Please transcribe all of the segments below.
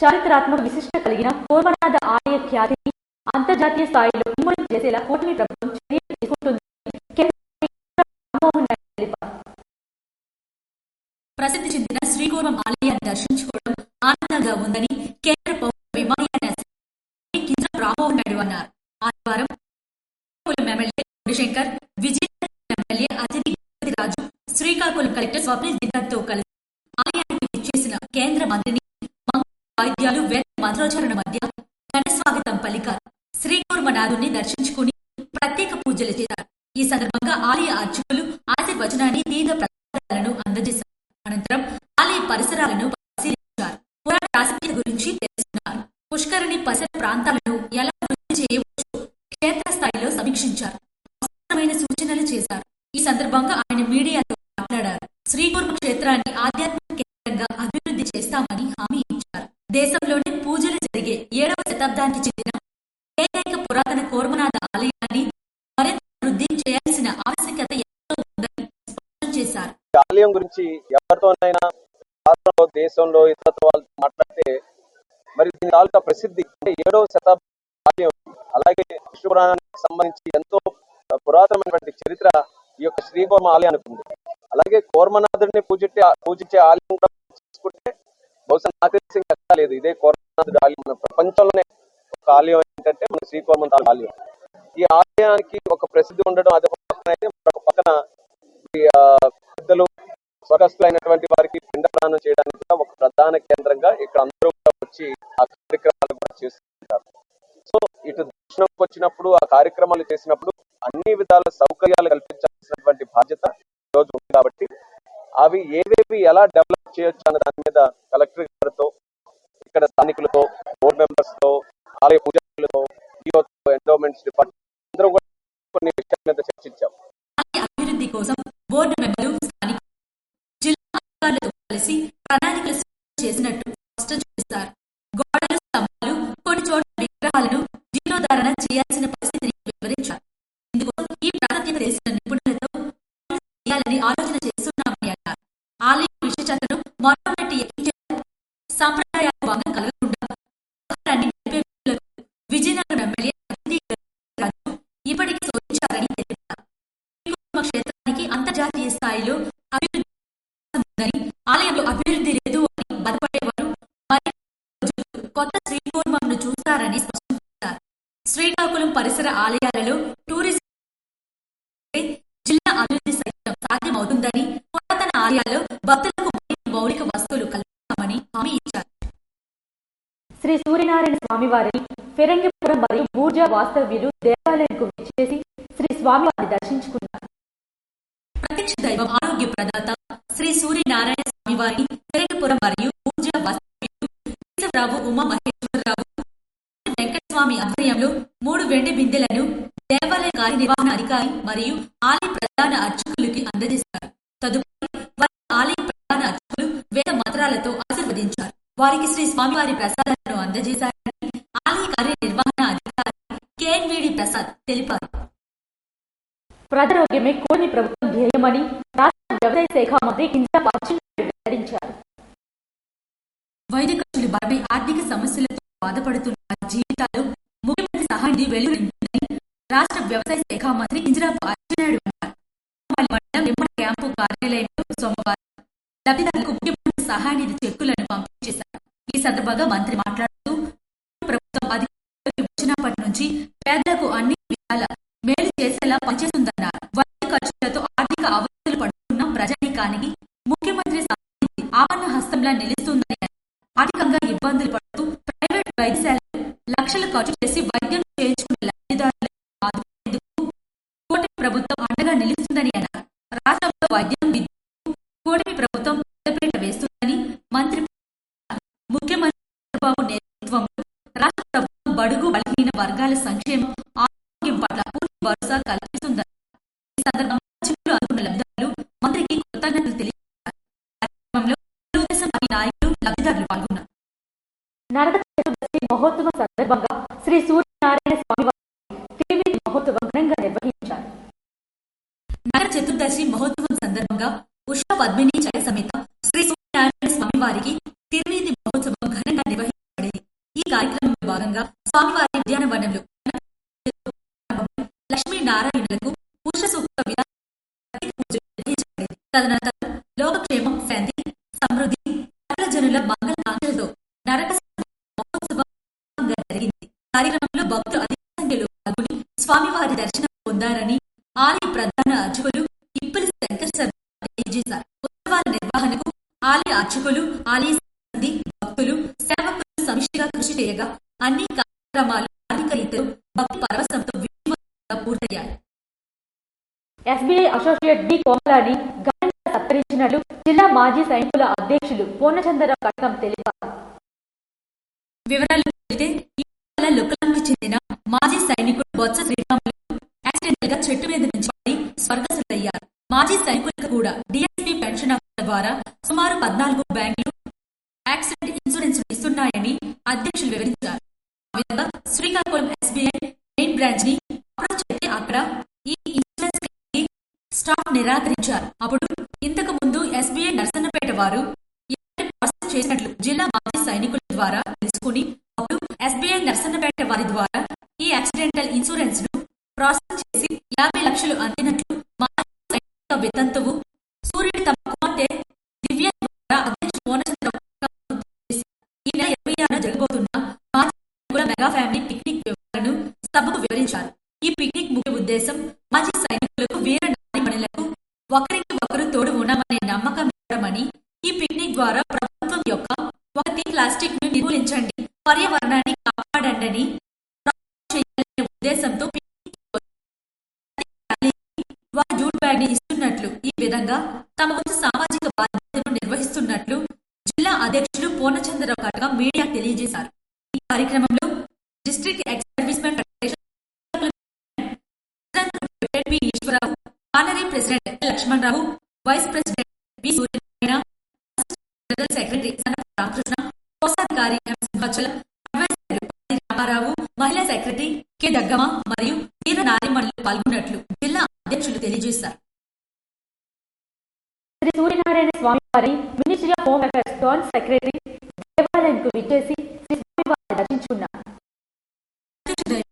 చారిత్రాత్మక విశిష్టత కలిగిన కోర్మనాథ ఆలయ ఖ్యాతిని అంతర్జాతీయ స్థాయిలో ఇమ్మడి చేసేలా కూటమి ప్రభుత్వం చర్యలు తీసుకుంటుందని కేంద్ర రామ్మోహన్ నాయుడు తెలిపారు. ప్రసిద్ధి చెందిన శ్రీకోరం ఆలయాన్ని దర్శించుకోవడం ఆనందంగా ఉందని కేంద్ర పౌర విమానయాన కింజరాపు రామ్మోహన్ నాయుడు అన్నారు. ఆదివారం ఎమ్మెల్యే గుడిశంకర్, విజయనగరం ఎమ్మెల్యే అతిథి రాజు, శ్రీకాకుళం కలెక్టర్ స్వప్నిల్ దిద్దర్తో కలిసి ఆలయానికి విచ్చేసిన కేంద్ర మంత్రిని వాయిద్యాలు, వేద మంత్రోచ్చారణ మధ్య ఘన స్వాగతం పలికారు. శ్రీకోర్మనాథుని దర్శించుకుని ప్రత్యేక పూజలు చేశారు. ఈ సందర్భంగా ఆలయ అర్చకులు ఆశీర్వచనాన్ని, తీర్థ ప్రసాదాలను అందజేశారు. అనంతరం ఆలయ పరిసరాలను పరిశీలించారు. పురాణ ప్రాశస్త్యం గురించి తెలుసుకున్నారు. పుష్కరిణి పరిసర ప్రాంతాలను ఎలా వృద్ధి చేయవచ్చో క్షేత్రస్థాయిలో సమీక్షించారు. అవసరమైన సూచనలు చేశారు. ఈ సందర్భంగా ఆయన మీడియాతో మాట్లాడారు. శ్రీకోర్మ క్షేత్రాన్ని ఆధ్యాత్మిక కేంద్రంగా అభివృద్ధి చేస్తామని హామీ ఇచ్చారు. దేశంలోనే పూజలు జరిగే 7వ శతాబ్దానికి చెందిన ఏకైక పురాతన కోర్మనాథ ఆలయాన్ని మరింత వృద్ధి చేయాల్సిన ఆవశ్యకత ఎంతో ఉందని స్పష్టం చేశారు. ఆలయం గురించి ఎవరితోనైనా రాష్ట్రంలో, దేశంలో ఇతరులతో వాళ్ళతో మాట్లాడితే మరి దీని తాలూకా ప్రసిద్ధి అంటే 7వ శతాబ్దం ఆలయం. అలాగే విష్ణు పురాణానికి సంబంధించి ఎంతో పురాతనమైనటువంటి చరిత్ర ఈ యొక్క శ్రీకోర్మ ఆలయానికి ఉంది. అలాగే కోర్మనాథుడిని పూజించే ఆలయం కూడా చూసుకుంటే బహుశా నాకు తెలిసి ఎక్కడా లేదు. ఇదే కోర్మనాథుడి ఆలయం. మన ప్రపంచంలోనే ఒక ఆలయం ఏంటంటే మన శ్రీకోర్మనాథ ఆలయం. ఈ ఆలయానికి ఒక ప్రసిద్ధి ఉండడం అది ఒక పక్కన అయితే, మరొక పక్కన పెద్దలు స్వర్గస్థులైనటువంటి వారికి పిండదానం చేయడానికి కూడా ఒక ప్రధాన కేంద్రంగా ఇక్కడ అందరూ కూడా వచ్చి ఆ కార్యక్రమాలు కూడా చేస్తుంటారు. సో ఇటు దర్శనంకి వచ్చినప్పుడు ఆ కార్యక్రమాలు చేసినప్పుడు అన్ని విధాల సౌకర్యాలు కల్పించాల్సినటువంటి బాధ్యత ఈరోజు ఉంది. కాబట్టి అవి ఏవేవి ఎలా డెవలప్ చేయొచ్చు అన్న దాని మీద కలెక్టర్ గారితో, ఇక్కడ స్థానికులతో, బోర్డు మెంబర్స్ తో, ఆలయ పూజలతో, ఎండోమెంట్స్ డిపార్ట్మెంట్ అందరూ కూడా కొన్ని విషయాల మీద చర్చించాం. అభివృద్ధి కోసం బోర్డు మెంబర్లు, స్థానిక జిల్లా అధికారులతో కలిసి ప్రణాళికలు చేసినట్టు స్పష్టం చేశారు. గోడలు, స్తంభాలు, కొన్ని చోట్ల విగ్రహాలను జీర్ణోద్ధరణ చేయాల్సిన పరిస్థితిని వివరించారు. ఇందుకోసం ఈ ప్రాంతీయ తెలిసిన నిపుణులతో చేయాలని ఆలోచన చేస్తున్నామని అన్నారు. ఆలయ విశేషతను మరోనటి ఎక్కించే సంప్రదాయాల భంగం కలగకుండా విజయనగరం ఎమ్మెల్యే అతిథి రాజు ఇప్పటికీ శోధించాలని తెలిపారు. క్షేత్రానికి అంతర్జాతీయ స్థాయిలో అభివృద్ధి ఉందని, ఆలయంలో అభివృద్ధి లేదు అని బాధపడేవారు మరి కొత్త శ్రీకోర్మంను చూస్తారని స్పష్టం చేశారు. శ్రీకాకుళం పరిసర ఆలయాలలో టూరిజం జిల్లా అభివృద్ధి సైతం సాధ్యమవుతుందని, పురాతన ఆలయాల్లో భక్తులకు మౌలిక వస్తువులు కల్పిస్తామని హామీ ఇచ్చారు. శ్రీ సూర్యనారాయణ స్వామివారిని ఫిరంగిపురం మరియు బూర్జా వాస్తవ్యులు దేవాలయంకు విచ్చేసి శ్రీ స్వామివారిని దర్శించుకున్నారు. ప్రత్యక్ష దైవం, ఆరోగ్య ప్రదాత శ్రీ సూర్యనారాయణ స్వామివారిని ఫిరంగిపురం మరియు బూర్జా వాస్తవ్యులు కేశవరావు, ఉమా మహేశ్వరరావు, వెంకటస్వామి ఆధ్వర్యంలో 3 వెండి బిందెలను దేవాలయ కార్యనిర్వహణ అధికారి మరియు ఆలయ ప్రధాన అర్చకులకి అందజేశారు. తదుపరి వారి ఆలయ ప్రధాన అర్చకులు వేద మంత్రాలతో ఆశీర్వదించారు. వారికి శ్రీ స్వామివారి ప్రసాదాలను అందజేశారని ఆలయ కార్యనిర్వహణ అధికారి కేఎన్విడి ప్రసాద్ తెలిపారు. ప్రజారోగ్యమే కూటమి ప్రభుత్వం ధ్యేయమని రాష్ట్ర వ్యవసాయ శాఖ మంత్రి కింజరాపు అచ్చెన్నాయుడు వెల్లడించారు. వైద్య ఖర్చులు భారమై ఆర్థిక సమస్యలతో బాధపడుతున్న జీవితాలు ముఖ్యమంత్రి సహాయం వెలువరించిందని రాష్ట్ర వ్యవసాయ శాఖ మంత్రి కింజరాపు అచ్చెన్నాయుడు అన్నారు. మండలం నిమ్మల క్యాంపు కార్యాలయంలో సోమవారం లబ్ధిదారులకు ముఖ్యమంత్రి సహాయ నిధి చెక్కులను పంపిణీ చేశారు. ఈ సందర్భంగా మంత్రి మాట్లాడుతూ ప్రభుత్వం అధికారంలోకి వచ్చినప్పటి నుంచి పేదలకు అన్ని విధాల మేలు చేసేలా పనిచేస్తుందన్నారు. వైద్య ఖర్చులతో ఆర్థిక అవస్థలు పడుతున్న ప్రజానీకానికి ముఖ్యమంత్రి సహాయ నిధి ఆపన్న హస్తంలా నిలుస్తుందని, ఆర్థికంగా ఇబ్బందులు పడుతూ ప్రైవేట్ వైద్యశాలలు లక్షలు ఖర్చు చేసి వైద్యం చేయించుకున్న లబ్ధిదారులను ఆదుకునేందుకు కూటమి ప్రభుత్వం అండగా నిలుస్తుందని అన్నారు. రాష్ట్రంలో వైద్యం, విద్యకు కూటమి ప్రభుత్వం పెద్దపీట వేస్తుందని మంత్రి ముఖ్యమంత్రి చంద్రబాబు నేతృత్వంలో రాష్ట్ర ప్రభుత్వం బడుగు బలహీన వర్గాల సంక్షేమం, ఆరోగ్యం పట్ల పూర్తి భరోసా కల్పిస్తుందని ఈ సందర్భంగా చెక్కులు అందుకున్న లబ్ధిదారులు మంత్రికి కృతజ్ఞతలు తెలియజేశారు. కార్యక్రమంలో తెలుగుదేశం పార్టీ నాయకులు, లబ్ధిదారులు పాల్గొన్నారు. నరక చతుర్దశి మహోత్సవం సందర్భంగా శ్రీ సూర్యనారాయణ స్వామివారి తిరువీధి మహోత్సవం ఘనంగా నిర్వహించారు. నరక చతుర్దశి మహోత్సవం సందర్భంగా ఉషా పద్మిని చయ సమేత శ్రీ సూర్యనారాయణ స్వామివారికి తిరువీధి మహోత్సవం ఘనంగా నిర్వహించబడింది. స్వామివారి ఉద్యానవనంలో లక్ష్మీనారాయణులకు పుష్ప సూక్త విధానం నిర్వహించబడింది. తదనంతరం లోకక్షేమం, శాంతి, సమృద్ధి, సకల జనుల మంగళ కాంక్షలతో నరక మహోత్సవం జరిగింది. కార్యక్రమంలో భక్తులు అధిక సంఖ్యలో పాల్గొని స్వామివారి దర్శనం పొందారని ఆలయ ప్రధాన అర్చకులు ఇప్పలి శంకర్ శర్మ తెలియజేశారు. ఉత్సవాల నిర్వహణకు ఆలయ అర్చకులు, ఆలయ సిబ్బంది, భక్తులు, సేవకులు సమిష్టిగా కృషి చేయగా అన్ని కార్యక్రమాలు ఆర్థిక రీతిలో భక్తి పరవశంతో విజయవంతంగా పూర్తయ్యాయి. ఎస్బీఐ అసోసియేట్ డి కోమలాని ఘనంగా సత్కరించినట్లు జిల్లా మాజీ సైనికుల అధ్యక్షులు పూర్ణచంద్రరావు కటకం తెలిపారు. వివరాలు తెలిపితే ఇటీవల లుకలంకి చెందిన మాజీ సైనికుడు బొత్స శ్రీరాములు యాక్సిడెంటల్ గా చెట్టు మీద నుంచి పడి స్వర్గస్థులయ్యారు. మాజీ సైనికులకు కూడా డిఎస్పీ పెన్షన్ అకౌంట్ ద్వారా సుమారు 14 బ్యాంకులు యాక్సిడెంట్ ఇన్సూరెన్స్ ఇస్తున్నాయని అధ్యక్షులు వివరించారు. ఆ విధంగా శ్రీకాకుళం ఎస్బీఐ మెయిన్ బ్రాంచ్ ని అప్రోచ్ అయితే అక్కడ ఈ ఇన్సూరెన్స్ స్టాఫ్ నిరాకరించారు. అప్పుడు ఇంతకు ముందు ఎస్బీఐ నర్సన్నపేట వారు ఇలాంటి ప్రాసెస్ చేసినట్లు జిల్లా మాజీ సైనికుల ద్వారా తెలుసుకుని అప్పుడు ఎస్బీఐ నర్సన్నపేట వారి ద్వారా ఈ యాక్సిడెంటల్ ఇన్సూరెన్స్ ను ప్రాసెస్ చేసి 50 లక్షలు అందినట్లు మాజీ సైనిక వితంతువు సూర్యుడి తమ కుమార్తె దివ్య ద్వారా అధ్యక్షుడు పూర్ణచంద్రరావు ఈ నెల 26న జరగబోతున్న మాజీ సైనికుల మెగా ఫ్యామిలీ పిక్నిక్ వివరాలను సభకు వివరించారు. ఈ పిక్నిక్ ముఖ్య ఉద్దేశం మాజీ సైనికులకు వీర నారీమణులకు ఒకరికి ఒకరు తోడు ఉన్నామనే నమ్మకం ఇవ్వడమని, ఈ పిక్నిక్ ద్వారా ప్రభుత్వం యొక్క ఒక ప్లాస్టిక్ ను నిర్మూలించండి, పర్యావరణాన్ని కాపాడండి చేయాలనే ఉద్దేశంతో వారి జూట్ బ్యాగ్ ని ఇస్తున్నట్లు, ఈ విధంగా తమ వంతు సామాజిక బాధ్యతను నిర్వహిస్తున్నట్లు జిల్లా అధ్యక్షులు పూర్ణచంద్రరావు కటకం మీడియా తెలియజేశారు. ఈ కార్యక్రమంలో district ex servicemen federation P Eswararao, honorary president Lakshmanarao, vice president P Suryanarayana, general secretary Sanapa Ramakrishna, కోశాధికారి ఎం సింహాచలం, అడ్వైజర్ రామారావు, మహిళా సెక్రటరీ కె దగ్గమ్మ మరియు వీర నారీమణులు పాల్గొన్నట్లు జిల్లా అధ్యక్షులు తెలియజేశారు. శ్రీ సూర్యనారాయణ స్వామివారి ministry of home affairs joint secretary దేవాలయంకు విచ్చేసి శ్రీ స్వామివారిని దర్శించుకున్నారు.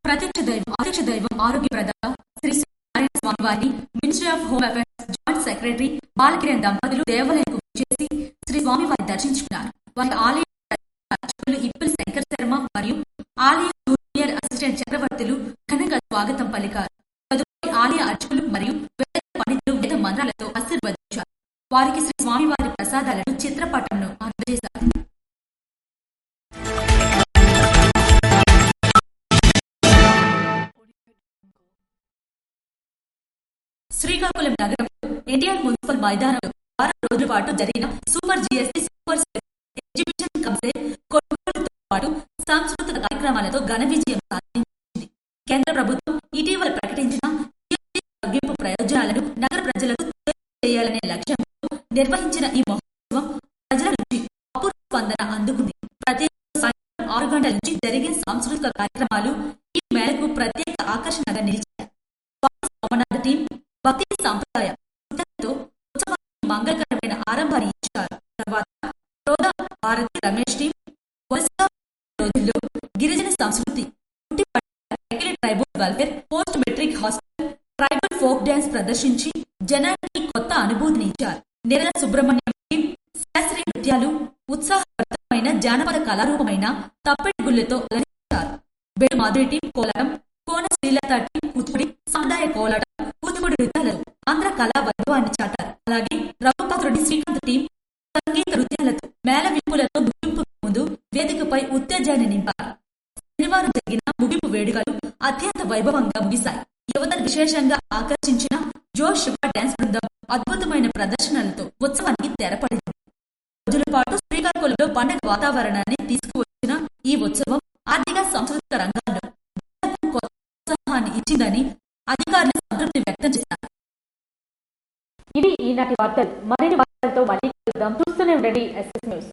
ప్రత్యక్ష దైవం ఆరోగ్య ప్రదాత శ్రీ సూర్యనారాయణ స్వామివారిని ministry of home affairs joint secretary Balakiran దంపతులు దేవాలయంకు విచ్చేసి శ్రీ స్వామివారిని దర్శించుకున్నారు. వారి ఆలయ అర్చకులు ఇప్పలి శంకర్ శర్మ మరియు ఆలయ జూనియర్ అసిస్టెంట్ చక్రవర్తులు ఘనంగా స్వాగతం పలికారు. తదుపరి ఆలయ అర్చకులు మరియు వేద పండితులు వేద మంత్రాలతో ఆశీర్వదించారు. వారికి శ్రీ స్వామివారి ప్రసాదాలను చిత్రపటంను అందజేశారు. శ్రీకాకుళం నగరంలో ఎన్టీఆర్ మున్సిపల్ మైదానంలో 6 రోజుల పాటు జరిగిన సూపర్ జీఎస్టీ సూపర్ ఎగ్జిబిషన్ కమ్సే కొనుగోలుతో పాటు సాంస్కృతిక కార్యక్రమాలతో ఘన విజయం సాధించింది. కేంద్ర ప్రభుత్వం ఇటీవల ప్రకటించిన జీఎస్టీ తగ్గింపు ప్రయోజనాలను నగర ప్రజలకు తెలియజేయాలనే లక్ష్యంతో నిర్వహించిన ఈ మహోత్సవం ప్రజల నుంచి అపూర్వ స్పందన అందుకుంది. ప్రత్యేక సాయంత్రం 6 గంటల నుంచి జరిగే సాంస్కృతిక కార్యక్రమాలు ఈ మేరకు ప్రత్యేక ఆకర్షణగా నిలిచాయి. సోమనాథ టీం భక్తి సాంప్రదాయం ఉత్సవానికి మంగళకరమైన ఆరంభాన్ని ఇచ్చారు. తర్వాత రోదా భారతి రమేష్ టీం వరుసగా రోజుల్లో గిరిజన సంస్కృతి, tribal welfare, post matric hostel, tribal folk dance ప్రదర్శించి జనానికి కొత్త అనుభూతిని ఇచ్చారు. నిరల సుబ్రహ్మణ్యం టీం శాస్త్రీయ నృత్యాలు, ఉత్సాహవంతమైన జానపద కళారూపమైన తప్పెటి గుళ్ళతో అలరించారు. బెడు మాధురి టీం కోలాటం, కోన శ్రీలత టీం కూచిపూడి, సముదాయ కోలాటం, కూచిపూడి నృత్యాలతో ఆంధ్ర కళా వైభవాన్ని చాటారు. అలాగే రఘుపతుడి శ్రీకాంత్ టీం సంగీత నృత్యాలతో మేళ విప్పులతో ముగింపు ముందు వేదికపై ఉత్తేజాన్ని నింపారు. శనివారం జరిగిన ముగింపు వేడుకలు అత్యంత వైభవంగా ముగిశాయి. యువతను విశేషంగా ఆకర్షించిన జో శివ డాన్స్ బృందం అద్భుతమైన ప్రదర్శనలతో ఉత్సవానికి తెరపడింది. రోజుల పాటు శ్రీకాకుళంలో పండుగ వాతావరణాన్ని తీసుకువచ్చిన ఈ ఉత్సవం ఆర్థిక సాంస్కృతిక రంగాల్లో కొత్త ఉత్సాహాన్ని ఇచ్చిందని అధికారులు సంతృప్తి వ్యక్తం చేశారు. ఇది ఈనాటి వార్తలు. మరిన్ని వార్తలతో మళ్ళీ కలుద్దాం. చూస్తూనే ఉండండి SS న్యూస్.